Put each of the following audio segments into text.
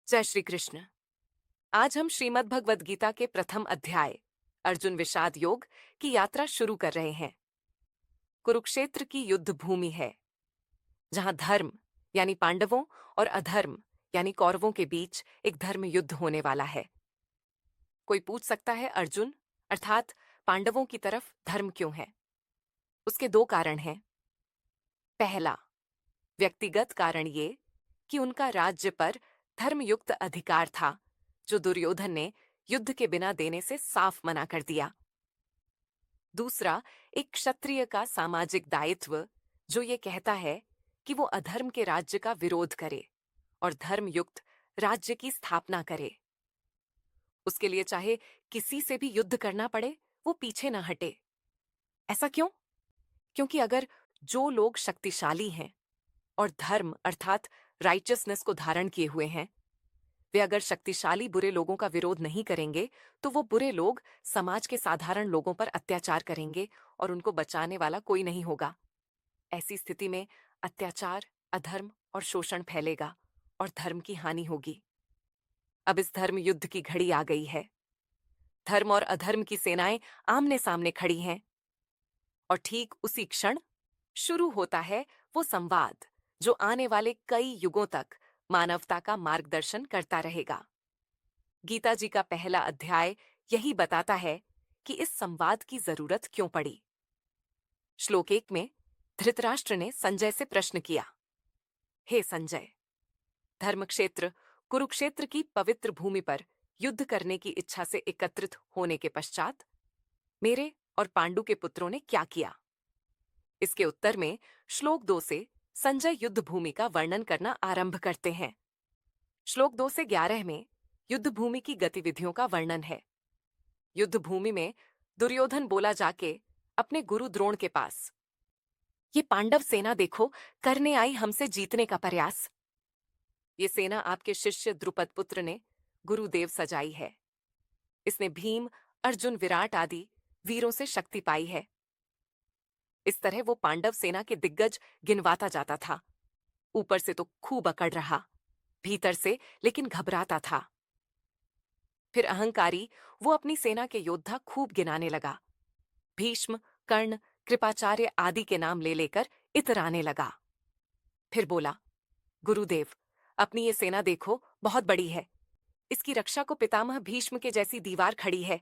जय श्री कृष्ण। आज हम श्रीमद् भगवद गीता के प्रथम अध्याय अर्जुन विषाद योग की यात्रा शुरू कर रहे हैं। कुरुक्षेत्र की युद्ध भूमि है, जहां धर्म यानी पांडवों और अधर्म यानी कौरवों के बीच एक धर्म युद्ध होने वाला है। कोई पूछ सकता है, अर्जुन अर्थात पांडवों की तरफ धर्म क्यों है? उसके दो कारण हैं। पहला, व्यक्तिगत कारण ये कि उनका राज्य पर धर्मयुक्त अधिकार था, जो दुर्योधन ने युद्ध के बिना देने से साफ मना कर दिया। दूसरा, एक क्षत्रिय का सामाजिक दायित्व, जो ये कहता है कि वो अधर्म के राज्य का विरोध करे और धर्मयुक्त राज्य की स्थापना करे। उसके लिए चाहे किसी से भी युद्ध करना पड़े, वो पीछे ना हटे। ऐसा क्यों? क्योंकि अगर जो लोग शक्तिशाली हैं और धर्म अर्थात राइचसनेस को धारण किए हुए हैं, वे अगर शक्तिशाली बुरे लोगों का विरोध नहीं करेंगे, तो वो बुरे लोग समाज के साधारण लोगों पर अत्याचार करेंगे और उनको बचाने वाला कोई नहीं होगा। ऐसी स्थिति में अत्याचार, अधर्म और शोषण फैलेगा और धर्म की हानि होगी। अब इस धर्म युद्ध की घड़ी आ गई है। धर्म और अधर्म की सेनाएं आमने सामने खड़ी हैं और ठीक उसी क्षण शुरू होता है वो संवाद, जो आने वाले कई युगों तक मानवता का मार्गदर्शन करता रहेगा। गीता जी का पहला अध्याय यही बताता है कि इस संवाद की जरूरत क्यों पड़ी। श्लोक 1 में धृतराष्ट्र ने संजय से प्रश्न किया, हे संजय, धर्मक्षेत्र कुरुक्षेत्र की पवित्र भूमि पर युद्ध करने की इच्छा से एकत्रित होने के पश्चात मेरे और पांडु के पुत्रों ने क्या किया? इसके उत्तर में श्लोक 2 से संजय युद्ध भूमि का वर्णन करना आरंभ करते हैं। श्लोक 2 से 11 में युद्ध भूमि की गतिविधियों का वर्णन है। युद्ध भूमि में दुर्योधन बोला जाके अपने गुरु द्रोण के पास, ये पांडव सेना देखो, करने आई हमसे जीतने का प्रयास। ये सेना आपके शिष्य द्रुपद पुत्र ने गुरुदेव सजाई है। इसने भीम, अर्जुन, विराट आदि वीरों से शक्ति पाई है। इस तरह वो पांडव सेना के दिग्गज गिनवाता जाता था। ऊपर से तो खूब अकड़ रहा, भीतर से लेकिन घबराता था। फिर अहंकारी वो अपनी सेना के योद्धा खूब गिनाने लगा। भीष्म, कर्ण, कृपाचार्य आदि के नाम ले लेकर इतराने लगा। फिर बोला, गुरुदेव, अपनी ये सेना देखो, बहुत बड़ी है। इसकी रक्षा को पितामह भीष्म के जैसी दीवार खड़ी है।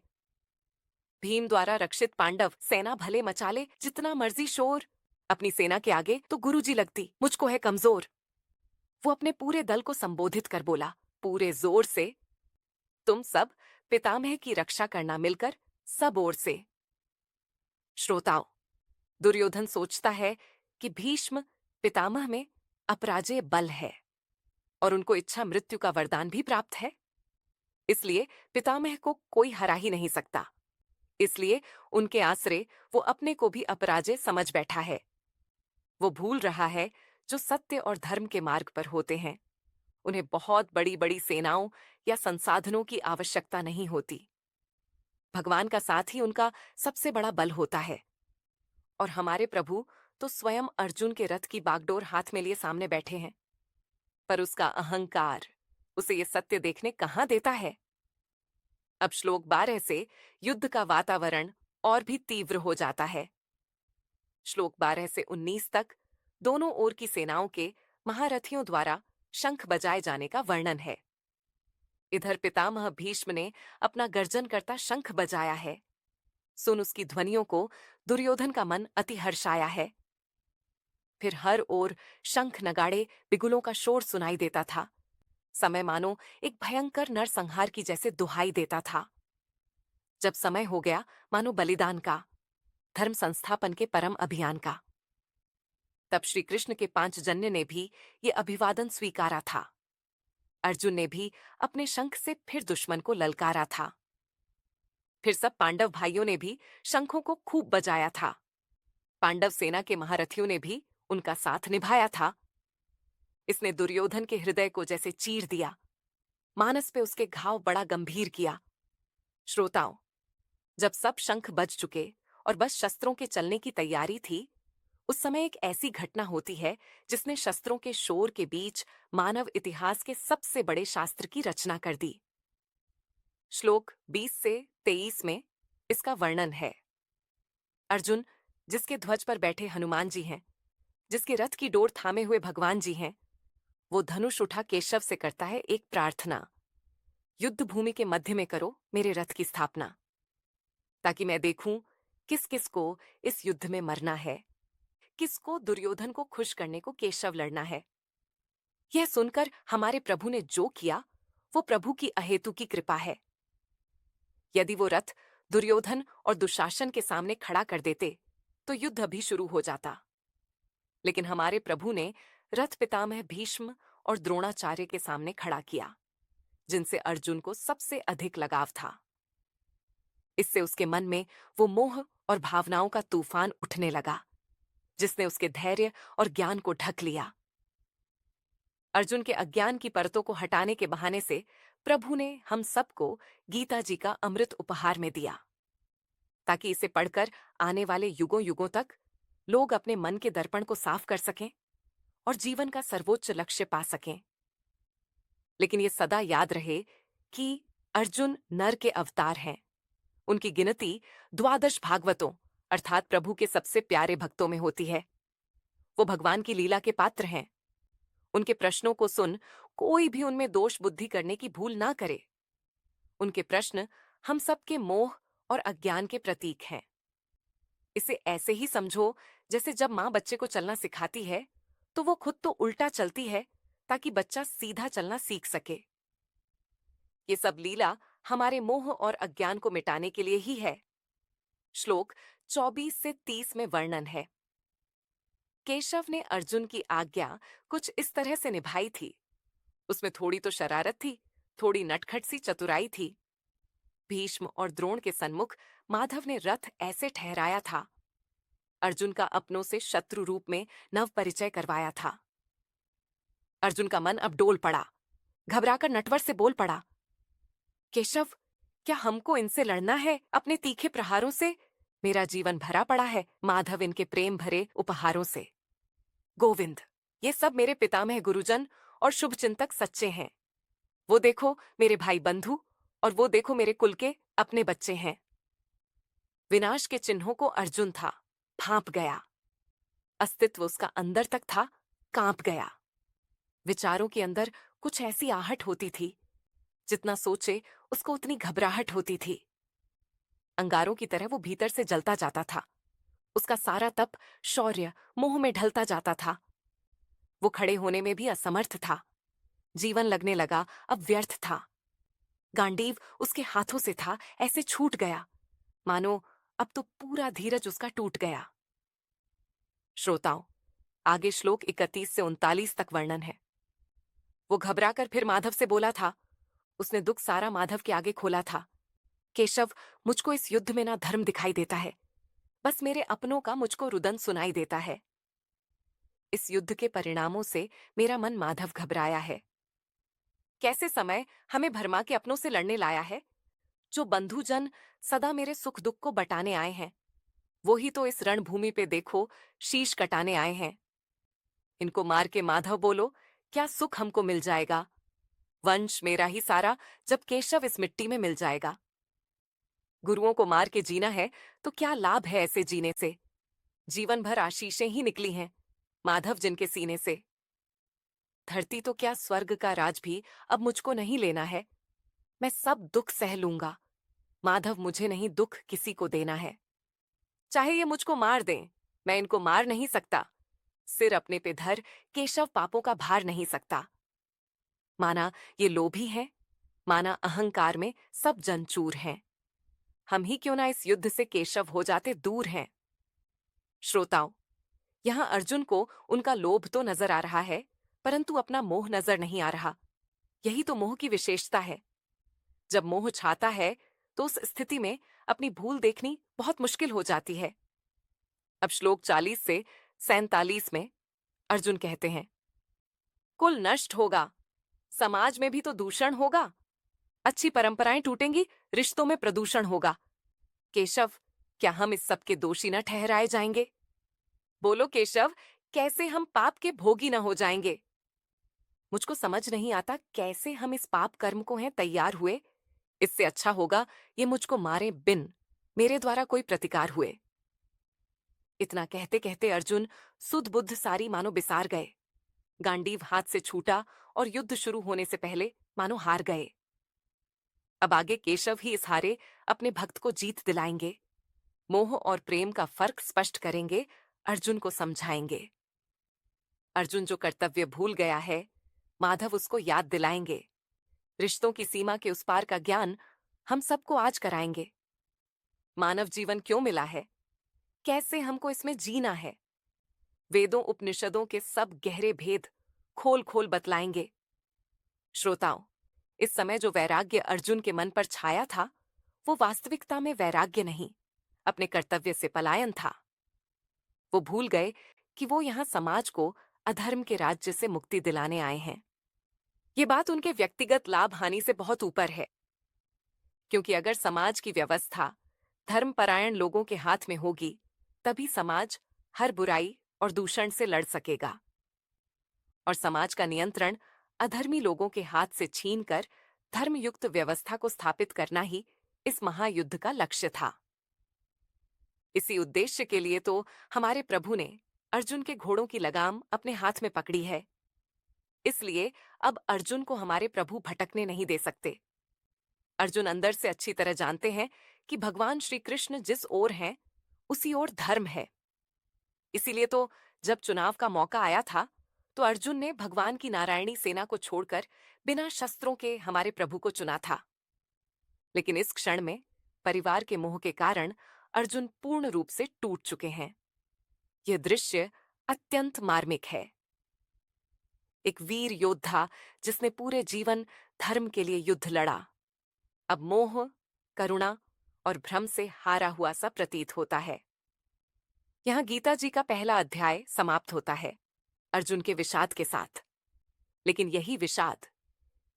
भीम द्वारा रक्षित पांडव सेना भले मचाले जितना मर्जी शोर, अपनी सेना के आगे तो गुरुजी लगती, मुझको है कमजोर। वो अपने पूरे दल को संबोधित कर बोला, पूरे जोर से, तुम सब पितामह की रक्षा करना मिलकर सब ओर से। श्रोताओं, दुर्योधन सोचता है कि भीष्म पितामह में अपराजेय बल है और उनको इच्छा मृत्यु का वरदान भी प्राप्त है। इसलिए पितामह को कोई हरा ही नहीं सकता। इसलिए उनके आश्रय वो अपने को भी अपराजेय समझ बैठा है। वो भूल रहा है जो सत्य और धर्म के मार्ग पर होते हैं, उन्हें बहुत बड़ी बड़ी सेनाओं या संसाधनों की आवश्यकता नहीं होती। भगवान का साथ ही उनका सबसे बड़ा बल होता है। और हमारे प्रभु तो स्वयं अर्जुन के रथ की बागडोर हाथ में लिए सामने बैठे हैं, पर उसका अहंकार उसे ये सत्य देखने कहां देता है। अब श्लोक 12 से युद्ध का वातावरण और भी तीव्र हो जाता है। श्लोक 12 से 19 तक दोनों ओर की सेनाओं के महारथियों द्वारा शंख बजाए जाने का वर्णन है। इधर पितामह भीष्म ने अपना गर्जन करता शंख बजाया है। सुन उसकी ध्वनियों को दुर्योधन का मन अति हर्षाया है। फिर हर ओर शंख, नगाड़े, बिगुलों का शोर सुनाई देता था। समय मानो एक भयंकर नरसंहार की जैसे दुहाई देता था। जब समय हो गया मानो बलिदान का, धर्म संस्थापन के परम अभियान का। तब श्री कृष्ण के पांचजन्य ने भी ये अभिवादन स्वीकारा था। अर्जुन ने भी अपने शंख से फिर दुश्मन को ललकारा था। फिर सब पांडव भाइयों ने भी शंखों को खूब बजाया था। पांडव सेना के महारथियों ने भी उनका साथ निभाया था। इसने दुर्योधन के हृदय को जैसे चीर दिया, मानस पे उसके घाव बड़ा गंभीर किया। श्रोताओं, जब सब शंख बज चुके और बस शस्त्रों के चलने की तैयारी थी, उस समय एक ऐसी घटना होती है जिसने शस्त्रों के शोर के बीच मानव इतिहास के सबसे बड़े शास्त्र की रचना कर दी। श्लोक 20 से 23 में इसका वर्णन है। अर्जुन, जिसके ध्वज पर बैठे हनुमान जी हैं, जिसके रथ की डोर थामे हुए भगवान जी हैं, वो धनुष उठा केशव से करता है एक प्रार्थना। युद्ध भूमि के मध्य में करो मेरे रथ की स्थापना, ताकि मैं देखूं किस किस को इस युद्ध में मरना है, किसको दुर्योधन को खुश करने को केशव लड़ना है। यह सुनकर हमारे प्रभु ने जो किया वो प्रभु की अहेतु की कृपा है। यदि वो रथ दुर्योधन और दुशासन के सामने खड़ा कर देते तो युद्ध अभी शुरू हो जाता। लेकिन हमारे प्रभु ने रथ पितामह भीष्म और द्रोणाचार्य के सामने खड़ा किया, जिनसे अर्जुन को सबसे अधिक लगाव था। इससे उसके मन में वो मोह और भावनाओं का तूफान उठने लगा, जिसने उसके धैर्य और ज्ञान को ढक लिया। अर्जुन के अज्ञान की परतों को हटाने के बहाने से प्रभु ने हम सबको गीता जी का अमृत उपहार में दिया, ताकि इसे पढ़कर आने वाले युगों युगों तक लोग अपने मन के दर्पण को साफ कर सकें और जीवन का सर्वोच्च लक्ष्य पा सकें। लेकिन ये सदा याद रहे कि अर्जुन नर के अवतार हैं। उनकी गिनती द्वादश भागवतों अर्थात प्रभु के सबसे प्यारे भक्तों में होती है। वो भगवान की लीला के पात्र हैं। उनके प्रश्नों को सुन कोई भी उनमें दोष बुद्धि करने की भूल ना करे। उनके प्रश्न हम सबके मोह और अज्ञान के प्रतीक हैं। इसे ऐसे ही समझो जैसे जब माँ बच्चे को चलना सिखाती है तो वो खुद तो उल्टा चलती है ताकि बच्चा सीधा चलना सीख सके। ये सब लीला हमारे मोह और अज्ञान को मिटाने के लिए ही है। श्लोक 24 से 30 में वर्णन है। केशव ने अर्जुन की आज्ञा कुछ इस तरह से निभाई थी। उसमें थोड़ी तो शरारत थी, थोड़ी नटखट सी चतुराई थी। भीष्म और द्रोण के सन्मुख माधव ने रथ ऐसे ठहराया था। अर्जुन का अपनों से शत्रु रूप में नव परिचय करवाया था। अर्जुन का मन अब डोल पड़ा। घबराकर नटवर से बोल पड़ा, केशव, क्या हमको इनसे लड़ना है अपने तीखे प्रहारों से? मेरा जीवन भरा पड़ा है माधव इनके प्रेम भरे उपहारों से। गोविंद, ये सब मेरे पितामह गुरुजन और शुभचिंतक सच्चे हैं। वो देखो मेरे भाई बंधु और वो देखो मेरे कुल के अपने बच्चे हैं। विनाश के चिन्हों को अर्जुन था, भांप गया। अस्तित्व उसका अंदर तक था, कांप गया। विचारों के अंदर कुछ ऐसी आहट होती थी, जितना सोचे उसको उतनी घबराहट होती थी। अंगारों की तरह वो भीतर से जलता जाता था। उसका सारा तप शौर्य मोह में ढलता जाता था। वो खड़े होने में भी असमर्थ था। जीवन लगने लगा अब व्यर्थ था। गांडीव उसके हाथों से था ऐसे छूट गया, मानो अब तो पूरा धीरज उसका टूट गया। श्रोताओं, आगे श्लोक 31 से 39 तक वर्णन है। वो घबराकर फिर माधव से बोला था। उसने दुख सारा माधव के आगे खोला था। केशव, मुझको इस युद्ध में ना धर्म दिखाई देता है, बस मेरे अपनों का मुझको रुदन सुनाई देता है। इस युद्ध के परिणामों से मेरा मन माधव घबराया है। कैसे समय हमें भरमा के अपनों से लड़ने लाया है? जो बंधुजन सदा मेरे सुख दुख को बटाने आए हैं, वो ही तो इस रणभूमि पे देखो शीश कटाने आए हैं। इनको मार के माधव बोलो, क्या सुख हमको मिल जाएगा? वंश मेरा ही सारा जब केशव इस मिट्टी में मिल जाएगा। गुरुओं को मार के जीना है तो क्या लाभ है ऐसे जीने से? जीवन भर आशीषें ही निकली हैं माधव जिनके सीने से। धरती तो क्या स्वर्ग का राज भी अब मुझको नहीं लेना है। मैं सब दुख सह लूंगा। माधव, मुझे नहीं दुख किसी को देना है। चाहे ये मुझको मार दें, मैं इनको मार नहीं सकता। सिर अपने पे धर केशव पापों का भार नहीं सकता। माना ये लोभी हैं, माना अहंकार में सब जन चूर हैं। हम ही क्यों ना इस युद्ध से केशव हो जाते दूर हैं। श्रोताओं, यहां अर्जुन को उनका लोभ तो नजर आ रहा है, परंतु अपना मोह नजर नहीं आ रहा। यही तो मोह की विशेषता है। जब मोह छाता है तो उस स्थिति में अपनी भूल देखनी बहुत मुश्किल हो जाती है। अब श्लोक 40 से 47 में अर्जुन कहते हैं, कुल नष्ट होगा, समाज में भी तो दूषण होगा, अच्छी परंपराएं टूटेंगी, रिश्तों में प्रदूषण होगा। केशव, क्या हम इस सब के दोषी न ठहराए जाएंगे? बोलो केशव, कैसे हम पाप के भोगी न हो जाएंगे। मुझको समझ नहीं आता कैसे हम इस पाप कर्म को हैं तैयार हुए। इससे अच्छा होगा ये मुझको मारे बिन मेरे द्वारा कोई प्रतिकार हुए। इतना कहते कहते अर्जुन सुध बुद्ध सारी मानो बिसार गए। गांडीव हाथ से छूटा और युद्ध शुरू होने से पहले मानो हार गए। अब आगे केशव ही इस हारे अपने भक्त को जीत दिलाएंगे, मोह और प्रेम का फर्क स्पष्ट करेंगे, अर्जुन को समझाएंगे। अर्जुन जो कर्तव्य भूल गया है, माधव उसको याद दिलाएंगे। रिश्तों की सीमा के उस पार का ज्ञान हम सबको आज कराएंगे। मानव जीवन क्यों मिला है, कैसे हमको इसमें जीना है, वेदों उपनिषदों के सब गहरे भेद खोल खोल बतलाएंगे। श्रोताओं, इस समय जो वैराग्य अर्जुन के मन पर छाया था, वो वास्तविकता में वैराग्य नहीं, अपने कर्तव्य से पलायन था। वो भूल गए कि वो यहां समाज को अधर्म के राज्य से मुक्ति दिलाने आए हैं। ये बात उनके व्यक्तिगत लाभ हानि से बहुत ऊपर है, क्योंकि अगर समाज की व्यवस्था धर्मपरायण लोगों के हाथ में होगी, तभी समाज हर बुराई और दूषण से लड़ सकेगा। और समाज का नियंत्रण अधर्मी लोगों के हाथ से छीनकर धर्मयुक्त व्यवस्था को स्थापित करना ही इस महायुद्ध का लक्ष्य था। इसी उद्देश्य के लिए तो हमारे प्रभु ने अर्जुन के घोड़ों की लगाम अपने हाथ में पकड़ी है। इसलिए अब अर्जुन को हमारे प्रभु भटकने नहीं दे सकते। अर्जुन अंदर से अच्छी तरह जानते हैं कि भगवान श्री कृष्ण जिस ओर हैं, उसी ओर धर्म है। इसीलिए तो जब चुनाव का मौका आया था, तो अर्जुन ने भगवान की नारायणी सेना को छोड़कर बिना शस्त्रों के हमारे प्रभु को चुना था। लेकिन इस क्षण में परिवार के मोह के कारण अर्जुन पूर्ण रूप से टूट चुके हैं। यह दृश्य अत्यंत मार्मिक है। एक वीर योद्धा जिसने पूरे जीवन धर्म के लिए युद्ध लड़ा, अब मोह, करुणा और भ्रम से हारा हुआ सा प्रतीत होता है। यहां गीता जी का पहला अध्याय समाप्त होता है अर्जुन के विषाद के साथ। लेकिन यही विषाद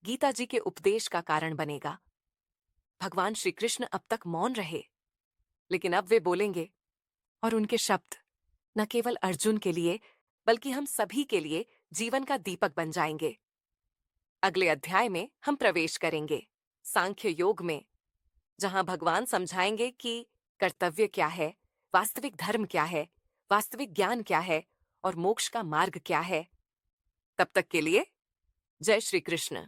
गीता जी के उपदेश का कारण बनेगा। भगवान श्री कृष्ण अब तक मौन रहे, लेकिन अब वे बोलेंगे, और उनके शब्द न केवल अर्जुन के लिए बल्कि हम सभी के लिए जीवन का दीपक बन जाएंगे। अगले अध्याय में हम प्रवेश करेंगे सांख्य योग में, जहां भगवान समझाएंगे कि कर्तव्य क्या है, वास्तविक धर्म क्या है, वास्तविक ज्ञान क्या है और मोक्ष का मार्ग क्या है। तब तक के लिए जय श्री कृष्ण।